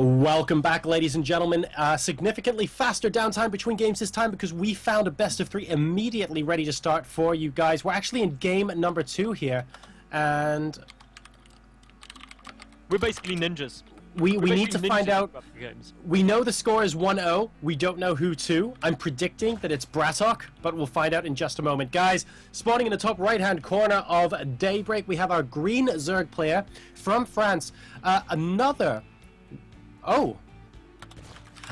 Welcome back, ladies and gentlemen. Significantly faster downtime between games this time because we found a best of three immediately ready to start for you guys. We're actually in game number 2 here, and we're basically ninjas. We need to find out. We know the score is 1-0. We don't know who to. I'm predicting that it's BratOk, but we'll find out in just a moment. Guys, spawning in the top right-hand corner of Daybreak, we have our green Zerg player from France.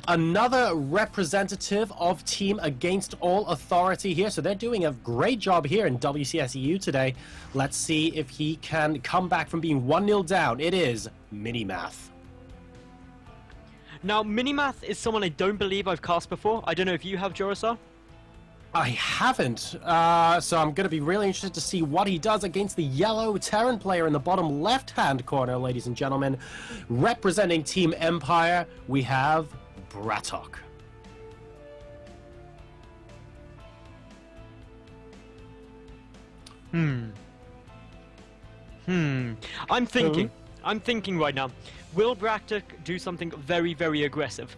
Another representative of Team Against All Authority here. So they're doing a great job here in WCS EU today. Let's see if he can come back from being 1-0 down. It is Minimath. Now, Minimath is someone I don't believe I've cast before. I don't know if you have, Jorasar? I haven't, so I'm going to be really interested to see what he does against the yellow Terran player in the bottom left-hand corner, ladies and gentlemen. Representing Team Empire, we have BratOk. I'm thinking right now, will BratOk do something very, very aggressive?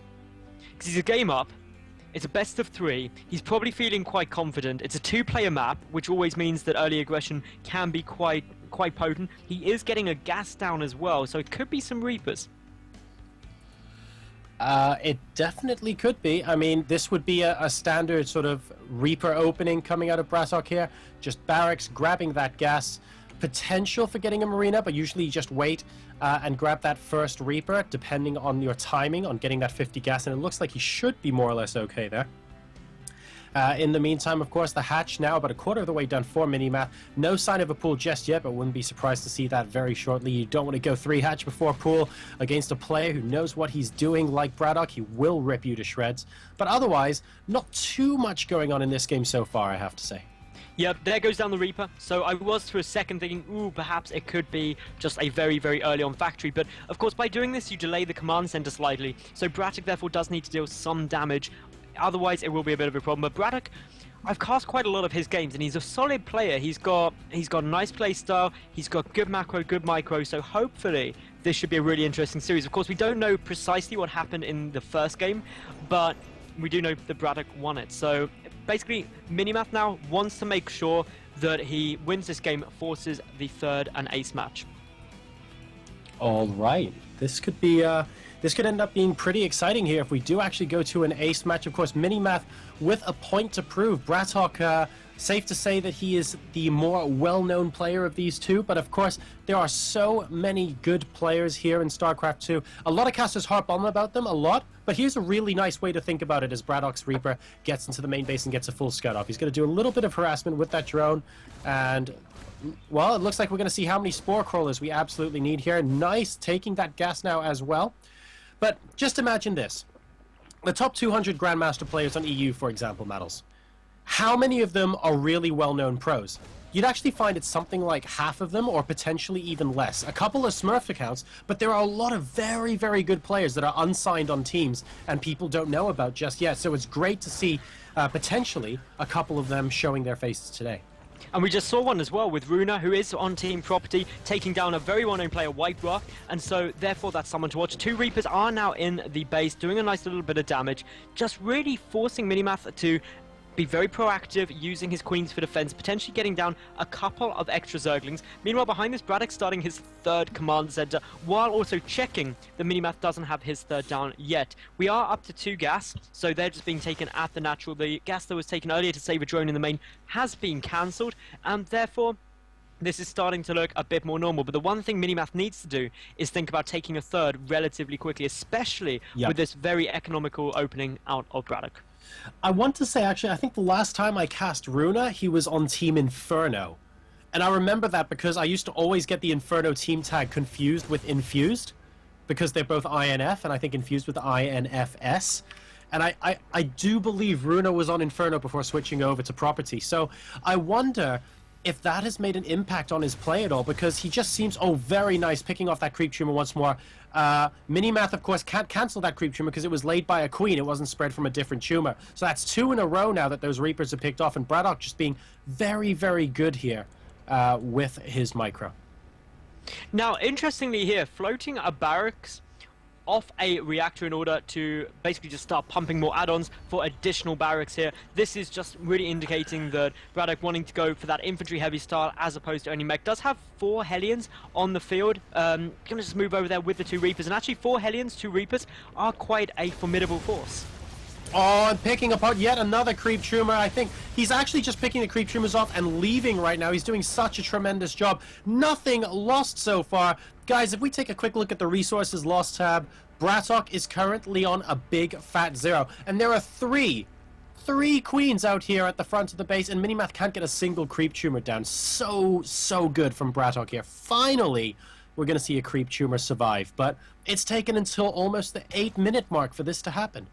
Because he's a game up. It's a best of 3. He's probably feeling quite confident. It's a 2-player map, which always means that early aggression can be quite potent. He is getting a gas down as well, so it could be some Reapers. It definitely could be. I mean, this would be a standard sort of Reaper opening coming out of BratOk here. Just barracks, grabbing that gas. Potential for getting a Marina, but usually you just wait and grab that first Reaper, depending on your timing on getting that 50 gas, and it looks like he should be more or less okay there. In the meantime, of course, the hatch now about a quarter of the way done for Minimath. No sign of a pool just yet, but wouldn't be surprised to see that very shortly. You don't want to go 3 hatch before pool against a player who knows what he's doing like BratOk. He will rip you to shreds. But otherwise, not too much going on in this game so far, I have to say. Yep, there goes down the Reaper. So I was for a second thinking, ooh, perhaps it could be just a very, very early on factory. But of course, by doing this, you delay the command center slightly. So BratOk therefore does need to deal some damage. Otherwise, it will be a bit of a problem. But BratOk, I've cast quite a lot of his games, and he's a solid player. He's got a nice play style. He's got good macro, good micro. So hopefully, this should be a really interesting series. Of course, we don't know precisely what happened in the first game, but we do know that BratOk won it. So basically, Minimath now wants to make sure that he wins this game, forces the 3rd and ace match. All right, this could be this could end up being pretty exciting here if we do actually go to an ace match. Of course, Minimath with a point to prove. BratOk, safe to say that he is the more well-known player of these two, but of course there are so many good players here in StarCraft 2. A lot of casters harp on about them a lot, but here's a really nice way to think about it as BratOk's Reaper gets into the main base and gets a full scout off. He's going to do a little bit of harassment with that drone, and well, it looks like we're going to see how many spore crawlers we absolutely need here. Nice, taking that gas now as well. But just imagine this. The top 200 Grandmaster players on EU, for example, Mattles. How many of them are really well-known pros? You'd actually find it's something like half of them, or potentially even less. A couple of Smurf accounts, but there are a lot of very, very good players that are unsigned on teams and people don't know about just yet. So it's great to see potentially a couple of them showing their faces today. And we just saw one as well with Runa, who is on team property, taking down a very well-known player, Whiterock, and so therefore that's someone to watch. 2 Reapers are now in the base, doing a nice little bit of damage, just really forcing Minimath to be very proactive, using his queens for defense, potentially getting down a couple of extra Zerglings. Meanwhile, behind this, BratOk starting his 3rd command center, while also checking that Minimath doesn't have his 3rd down yet. We are up to 2 gas, so they're just being taken at the natural. The gas that was taken earlier to save a drone in the main has been cancelled, and therefore this is starting to look a bit more normal. But the one thing Minimath needs to do is think about taking a 3rd relatively quickly, especially with this very economical opening out of BratOk. I want to say, actually, I think the last time I cast Runa, he was on Team Inferno. And I remember that because I used to always get the Inferno team tag confused with Infused, because they're both INF, and I think Infused with INFS. And I do believe Runa was on Inferno before switching over to Property. So I wonder if that has made an impact on his play at all, because he just seems, oh, very nice, picking off that creep tumor once more. Minimath, of course, can't cancel that creep tumor because it was laid by a queen. It wasn't spread from a different tumor. So that's 2 in a row now that those Reapers have picked off, and BratOk just being very, very good here with his micro. Now, interestingly here, floating a barracks off a reactor in order to basically just start pumping more add-ons for additional barracks here. This is just really indicating that BratOk wanting to go for that infantry heavy style as opposed to only mech. Does have 4 Hellions on the field. Gonna just move over there with the 2 Reapers, and actually 4 Hellions, 2 Reapers are quite a formidable force. Oh, and picking apart yet another Creep Trooper. I think he's actually just picking the Creep Troopers off and leaving right now. He's doing such a tremendous job. Nothing lost so far. Guys, if we take a quick look at the resources lost tab, BratOk is currently on a big fat 0. And there are three queens out here at the front of the base, and Minimath can't get a single Creep Trooper down. So good from BratOk here. Finally, we're going to see a Creep Trooper survive. But it's taken until almost the 8-minute mark for this to happen.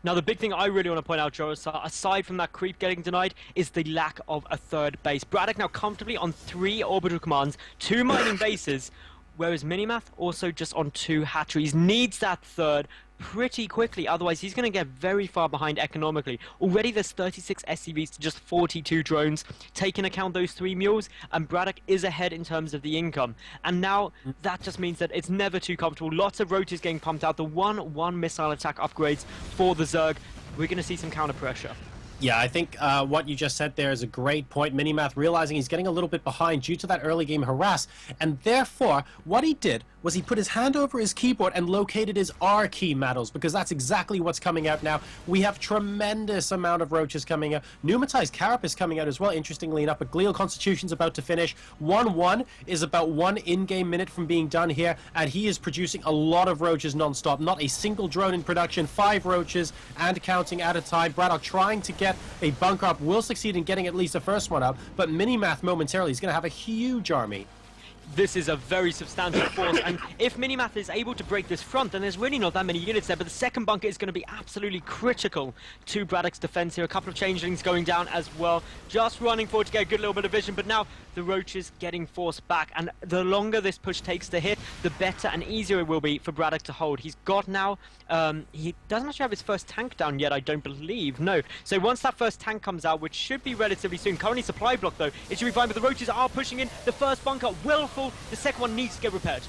Now, the big thing I really want to point out, Joe, aside from that creep getting denied, is the lack of a third base. BratOk now comfortably on 3 orbital commands, 2 mining bases, whereas Minimath also just on 2 hatcheries. Needs that third pretty quickly, otherwise he's going to get very far behind economically. Already there's 36 SCVs to just 42 drones. Take into account those 3 mules, and BratOk is ahead in terms of the income. And now that just means that it's never too comfortable. Lots of rotaries getting pumped out. The 1-1 missile attack upgrades for the Zerg. We're going to see some counter pressure. Yeah, I think what you just said there is a great point. Minimath realizing he's getting a little bit behind due to that early game harass, and therefore what he did was he put his hand over his keyboard and located his R key medals, because that's exactly what's coming out now. We have tremendous amount of roaches coming out. Pneumatized Carapace coming out as well, interestingly enough, but Glial Constitution's about to finish. 1-1 is about 1 in-game minute from being done here, and he is producing a lot of roaches non-stop. Not a single drone in production, 5 roaches and counting at a time. BratOk trying to get a bunker up, will succeed in getting at least the first one up, but Minimath momentarily is going to have a huge army. This is a very substantial force, and if Minimath is able to break this front, then there's really not that many units there, but the second bunker is going to be absolutely critical to BratOk's defense here. A couple of changelings going down as well, just running forward to get a good little bit of vision, but now the roaches getting forced back, and the longer this push takes to hit, the better and easier it will be for BratOk to hold. He's got now, he doesn't actually have his first tank down yet, I don't believe, no. So once that first tank comes out, which should be relatively soon, currently supply block though, it should be fine, but the roaches are pushing in. The first bunker will fall, the second one needs to get repaired.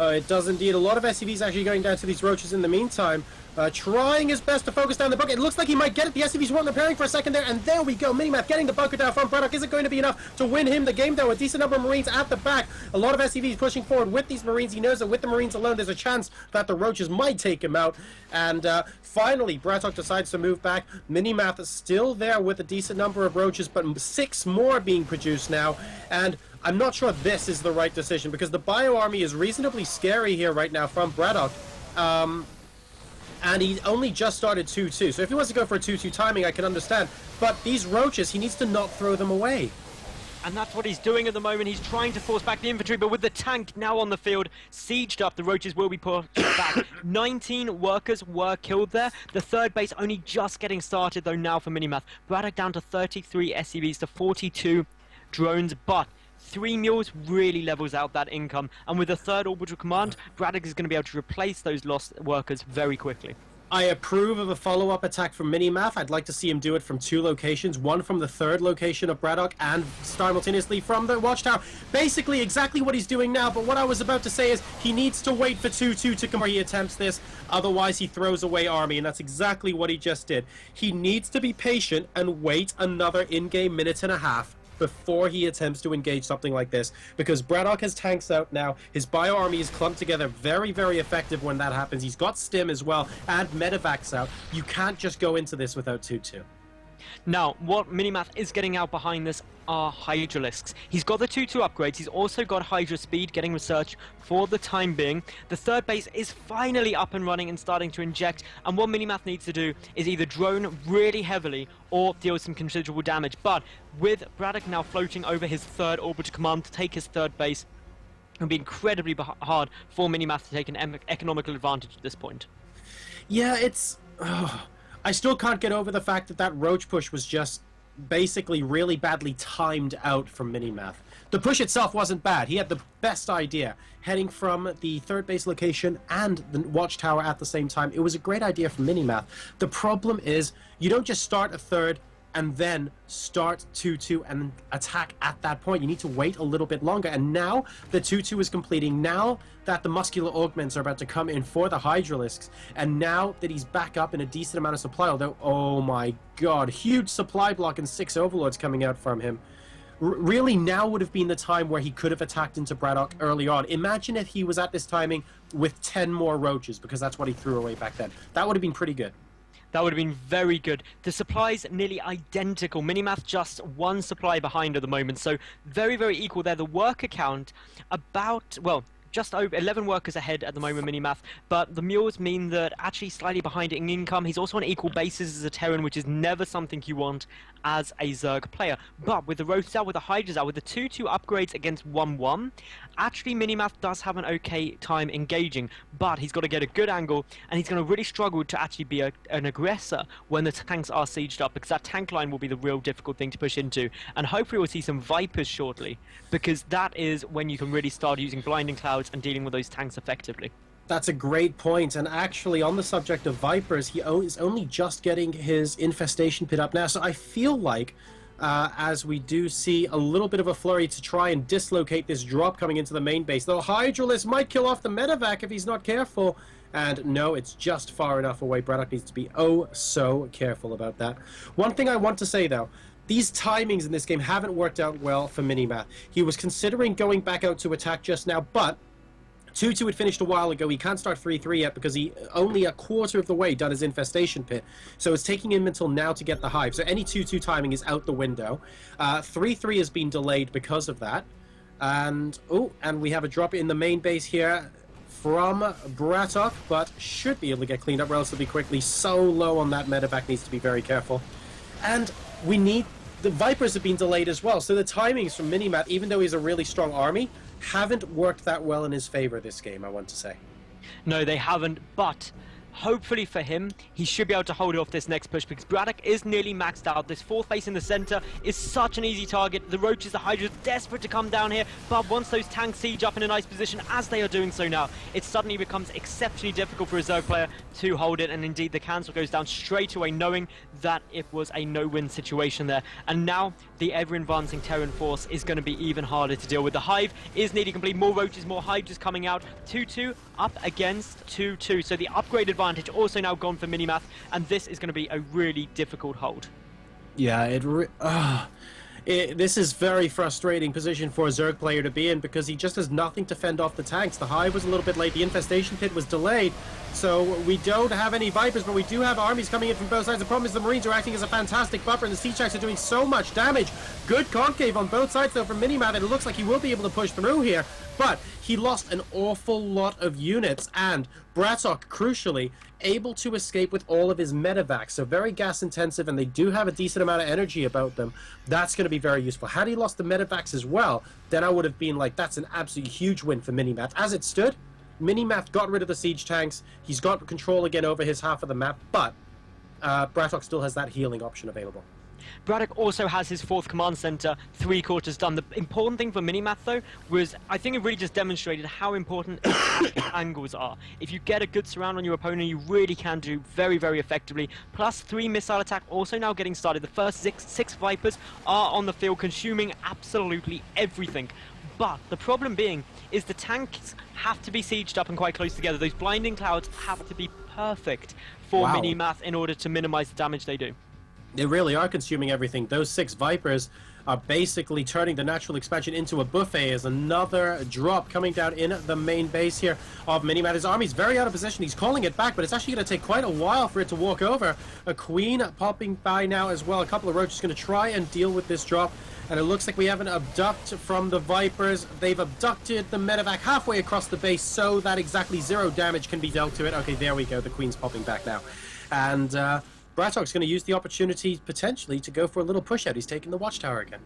It does indeed. A lot of SCVs actually going down to these roaches in the meantime. Trying his best to focus down the bunker. It looks like he might get it. The SCVs weren't repairing for a second there, and there we go. Minimath getting the bunker down from BratOk. Is it going to be enough to win him the game, though? A decent number of Marines at the back. A lot of SCVs pushing forward with these Marines. He knows that with the Marines alone, there's a chance that the roaches might take him out. And finally, BratOk decides to move back. Minimath is still there with a decent number of roaches, but 6 more being produced now. And I'm not sure this is the right decision, because the Bio Army is reasonably scary here right now from BratOk. And he only just started 2-2. So if he wants to go for a 2-2 timing, I can understand. But these roaches, he needs to not throw them away. And that's what he's doing at the moment. He's trying to force back the infantry, but with the tank now on the field, sieged up, the roaches will be pushed back. 19 workers were killed there. The third base only just getting started, though, now for Minimath. BratOk down to 33 SCVs to 42 drones, but 3 mules really levels out that income, and with a third orbital command, BratOk is going to be able to replace those lost workers very quickly. I approve of a follow-up attack from Minimath. I'd like to see him do it from 2 locations, one from the 3rd location of BratOk and simultaneously from the watchtower. Basically exactly what he's doing now, but what I was about to say is he needs to wait for 2-2 to come where he attempts this, otherwise he throws away army, and that's exactly what he just did. He needs to be patient and wait another in-game minute and a half before he attempts to engage something like this, because BratOk has tanks out now. His bio army is clumped together, very effective when that happens. He's got stim as well and medevacs out. You can't just go into this without 2-2. Now, what Minimath is getting out behind this are Hydralisks. He's got the 2-2 upgrades. He's also got Hydra Speed getting research for the time being. The third base is finally up and running and starting to inject, and what Minimath needs to do is either drone really heavily or deal some considerable damage. But with BratOk now floating over his 3rd orbital command to take his 3rd base, it will be incredibly hard for Minimath to take an economical advantage at this point. Yeah, it's... I still can't get over the fact that that roach push was just basically really badly timed out from Minimath. The push itself wasn't bad. He had the best idea, heading from the 3rd base location and the watchtower at the same time. It was a great idea from Minimath. The problem is, you don't just start a 3rd, and then start 2-2 and attack at that point. You need to wait a little bit longer. And now the 2-2 is completing. Now that the muscular augments are about to come in for the Hydralisks, and now that he's back up in a decent amount of supply, although, oh my god, huge supply block and 6 Overlords coming out from him. Really, now would have been the time where he could have attacked into BratOk early on. Imagine if he was at this timing with 10 more roaches, because that's what he threw away back then. That would have been pretty good. That would have been very good. The supply's nearly identical. Minimath just one supply behind at the moment, so very, very equal there. The worker count about, well, just over 11 workers ahead at the moment, Minimath, but the mules mean that actually slightly behind in income. He's also on equal basis as a Terran, which is never something you want as a Zerg player. But with the Rothschild, with the Hydrazal, with the 2-2 upgrades against 1-1, actually Minimath does have an okay time engaging, but he's got to get a good angle, and he's going to really struggle to actually be an aggressor when the tanks are sieged up, because that tank line will be the real difficult thing to push into. And hopefully we'll see some Vipers shortly, because that is when you can really start using Blinding Clouds and dealing with those tanks effectively. That's a great point, and actually on the subject of Vipers, he is only just getting his infestation pit up now, so I feel like as we do see a little bit of a flurry to try and dislocate this drop coming into the main base, though Hydralisk might kill off the medevac if he's not careful, and no, it's just far enough away. BratOk needs to be oh so careful about that. One thing I want to say though, these timings in this game haven't worked out well for Minimath. He was considering going back out to attack just now, but 2-2 had finished a while ago. He can't start 3-3 yet because he only a quarter of the way done his infestation pit. So it's taking him until now to get the hive. So any 2-2 timing is out the window. 3-3 has been delayed because of that. And we have a drop in the main base here from BratOk, but should be able to get cleaned up relatively quickly. So low on that medevac, needs to be very careful. And we need... The Vipers have been delayed as well, so the timings from Minimath, even though he's a really strong army, haven't worked that well in his favor this game, I want to say. No, they haven't, but hopefully for him, he should be able to hold off this next push, because BratOk is nearly maxed out. This fourth base in the center is such an easy target. The Roaches, the Hydras, desperate to come down here, but once those tanks siege up in a nice position, as they are doing so now, it suddenly becomes exceptionally difficult for a Zerg player to hold it, and indeed the cancel goes down straight away, knowing that it was a no-win situation there. And now the ever-advancing Terran force is going to be even harder to deal with. The Hive is nearly complete. More Roaches, more Hydras coming out. 2-2 up against 2-2. So the upgrade advantage also now gone for Minimath, and this is going to be a really difficult hold. Yeah, this is very frustrating position for a Zerg player to be in, because he just has nothing to fend off the tanks. The Hive was a little bit late, the infestation pit was delayed, so we don't have any Vipers, but we do have armies coming in from both sides. The problem is the Marines are acting as a fantastic buffer, and the Siege Tanks are doing so much damage. Good concave on both sides though from Minimath, and it looks like he will be able to push through here, but he lost an awful lot of units, and BratOk, crucially, able to escape with all of his medevacs, so very gas intensive, and they do have a decent amount of energy about them. That's going to be very useful. Had he lost the medevacs as well, then I would have been like, that's an absolutely huge win for Minimath. As it stood, Minimath got rid of the siege tanks, he's got control again over his half of the map, but BratOk still has that healing option available. BratOk also has his fourth command center, 3/4 done. The important thing for Minimath, though, was I think it really just demonstrated how important angles are. If you get a good surround on your opponent, you really can do very, very effectively. Plus 3 missile attack also now getting started. The first six Vipers are on the field, consuming absolutely everything. But the problem being is the tanks have to be sieged up and quite close together. Those blinding clouds have to be perfect for Minimath in order to minimize the damage they do. They really are consuming everything. Those 6 Vipers are basically turning the natural expansion into a buffet, as another drop coming down in the main base here of Minimath. His army's very out of position. He's calling it back, but it's actually going to take quite a while for it to walk over. A Queen popping by now as well. A couple of Roaches going to try and deal with this drop. And it looks like we have an abduct from the Vipers. They've abducted the medevac halfway across the base so that exactly 0 damage can be dealt to it. Okay, there we go. The Queen's popping back now. And BratOk's going to use the opportunity potentially to go for a little push out. He's taking the watchtower again.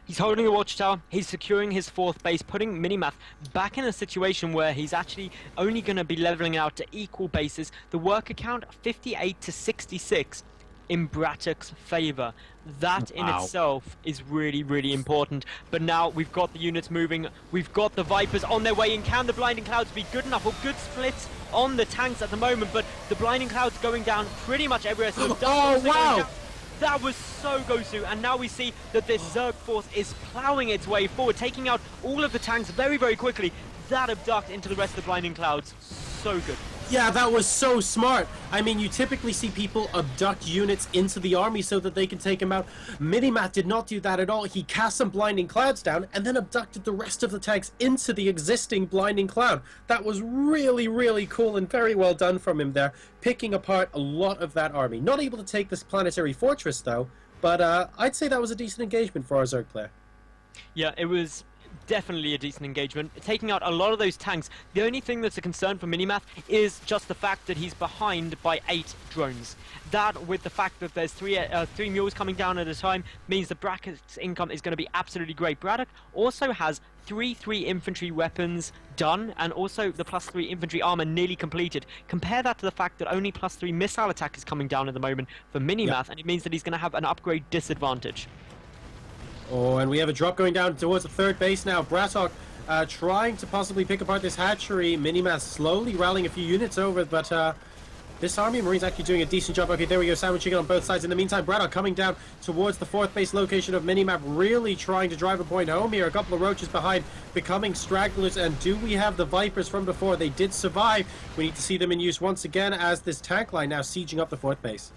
He's holding the watchtower, he's securing his 4th base, putting Minimath back in a situation where he's actually only going to be leveling out to equal bases. The worker count 58 to 66 in BratOk's favor. That in itself is really, really important. But now we've got the units moving, we've got the Vipers on their way in. Can the blinding clouds be good enough? Well, good splits on the tanks at the moment, but the blinding clouds going down pretty much everywhere. So oh wow! That was so Gosu, and now we see that this Zerg force is plowing its way forward, taking out all of the tanks very, very quickly. That abduct into the rest of the Blinding Clouds. So good. Yeah, that was so smart. I mean, you typically see people abduct units into the army so that they can take them out. Minimath did not do that at all. He cast some Blinding Clouds down and then abducted the rest of the tanks into the existing Blinding Cloud. That was really, really cool and very well done from him there, picking apart a lot of that army. Not able to take this planetary fortress, though, but I'd say that was a decent engagement for our Zerg player. Yeah, it was definitely a decent engagement, taking out a lot of those tanks. The only thing that's a concern for Minimath is just the fact that he's behind by 8 drones. That, with the fact that there's three mules coming down at a time, means the Bracket's income is going to be absolutely great. BratOk also has 3 infantry weapons done, and also the +3 infantry armor nearly completed. Compare that to the fact that only +3 missile attack is coming down at the moment for Minimath, and it means that he's going to have an upgrade disadvantage. Oh, and we have a drop going down towards the third base now. BratOk trying to possibly pick apart this hatchery. Minimath slowly rallying a few units over, but this army of Marines actually doing a decent job. Okay, there we go, sandwiching on both sides. In the meantime, BratOk coming down towards the fourth base location of Minimath, really trying to drive a point home here. A couple of roaches behind, becoming stragglers. And do we have the Vipers from before? They did survive. We need to see them in use once again as this tank line now sieging up the fourth base.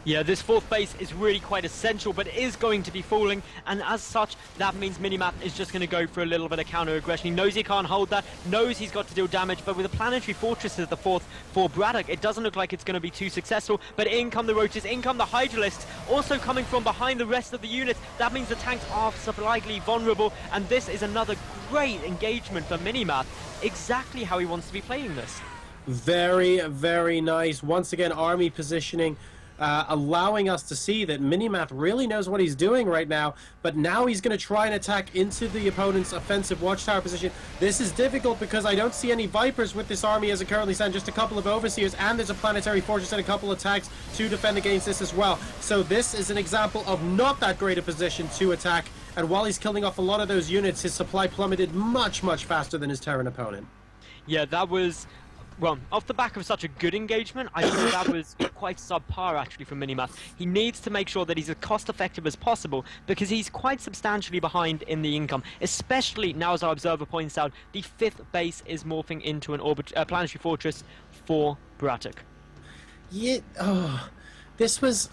Yeah, this fourth base is really quite essential, but it is going to be falling, and as such, that means Minimath is just going to go for a little bit of counter-aggression. He knows he can't hold that, knows he's got to deal damage, but with the planetary fortress at the fourth for BratOk, it doesn't look like it's going to be too successful. But in come the roaches, in come the hydralisks, also coming from behind the rest of the units. That means the tanks are slightly vulnerable, and this is another great engagement for Minimath. Exactly how he wants to be playing this. Very, very nice. Once again, army positioning. Allowing us to see that Minimath really knows what he's doing right now, but now he's going to try and attack into the opponent's offensive watchtower position. This is difficult because I don't see any Vipers with this army as it currently stands, just a couple of Overseers, and there's a planetary fortress and a couple of tanks to defend against this as well. So this is an example of not that great a position to attack, and while he's killing off a lot of those units, his supply plummeted much, much faster than his Terran opponent. Yeah, that was... well, off the back of such a good engagement, I think that was quite subpar actually from Minimath. He needs to make sure that he's as cost-effective as possible because he's quite substantially behind in the income, especially now, as our observer points out, the 5th base is morphing into an planetary fortress for BratOk. Yeah, this was...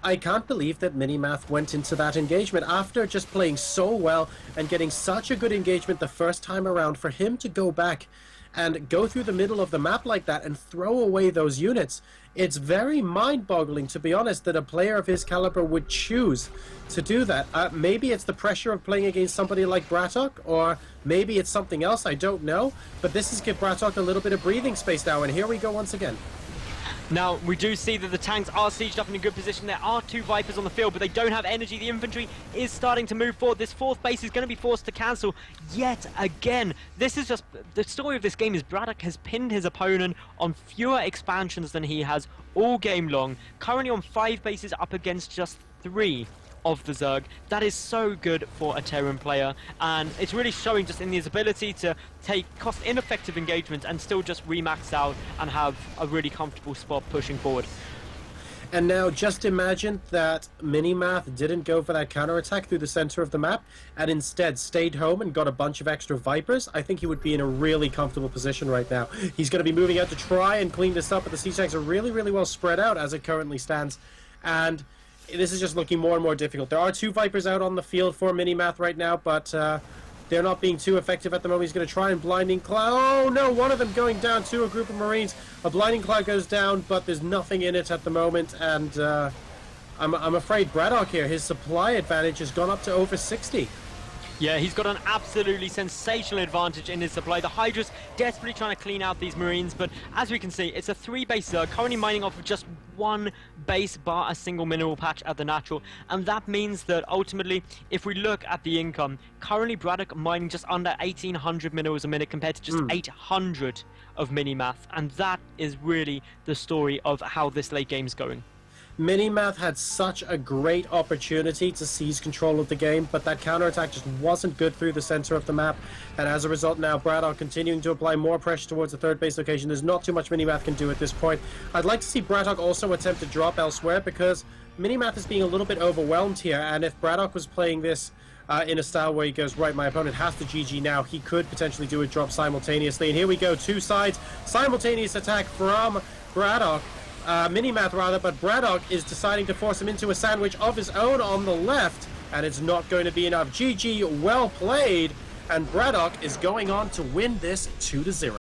I can't believe that Minimath went into that engagement after just playing so well and getting such a good engagement the first time around. For him to go back and go through the middle of the map like that and throw away those units, it's very mind-boggling, to be honest, that a player of his caliber would choose to do that. Maybe it's the pressure of playing against somebody like BratOk, or maybe it's something else, I don't know. But this has given BratOk a little bit of breathing space now, and here we go once again. Now, we do see that the tanks are sieged up in a good position. There are 2 Vipers on the field, but they don't have energy. The infantry is starting to move forward. This 4th base is going to be forced to cancel yet again. This is just... the story of this game is BratOk has pinned his opponent on fewer expansions than he has all game long. Currently on 5 bases up against just 3 of the Zerg. That is so good for a Terran player, and it's really showing just in his ability to take cost-ineffective engagements and still just remax out and have a really comfortable spot pushing forward. And now just imagine that Minimath didn't go for that counterattack through the center of the map and instead stayed home and got a bunch of extra Vipers. I think he would be in a really comfortable position right now. He's going to be moving out to try and clean this up, but the siege tanks are really, really well spread out as it currently stands. And this is just looking more and more difficult. There are 2 Vipers out on the field for Minimath right now, but they're not being too effective at the moment. He's going to try and Blinding Cloud. Oh no, one of them going down to a group of Marines. A Blinding Cloud goes down, but there's nothing in it at the moment, and I'm afraid BratOk here, his supply advantage has gone up to over 60. Yeah, he's got an absolutely sensational advantage in his supply. The Hydra's desperately trying to clean out these Marines, but as we can see, it's a 3-base Zerg, currently mining off of just 1 base bar a single mineral patch at the natural, and that means that ultimately, if we look at the income, currently BratOk mining just under 1,800 minerals a minute compared to just 800 of Minimath, and that is really the story of how this late game's going. Minimath had such a great opportunity to seize control of the game, but that counterattack just wasn't good through the center of the map, and as a result now BratOk continuing to apply more pressure towards the 3rd base location. There's not too much Minimath can do at this point. I'd like to see BratOk also attempt to drop elsewhere, because Minimath is being a little bit overwhelmed here, and if BratOk was playing this in a style where he goes, right, my opponent has to GG now, he could potentially do a drop simultaneously. And here we go, two sides, simultaneous attack from BratOk. Minimath rather, but BratOk is deciding to force him into a sandwich of his own on the left, and it's not going to be enough. GG, well played, and BratOk is going on to win this 2-0.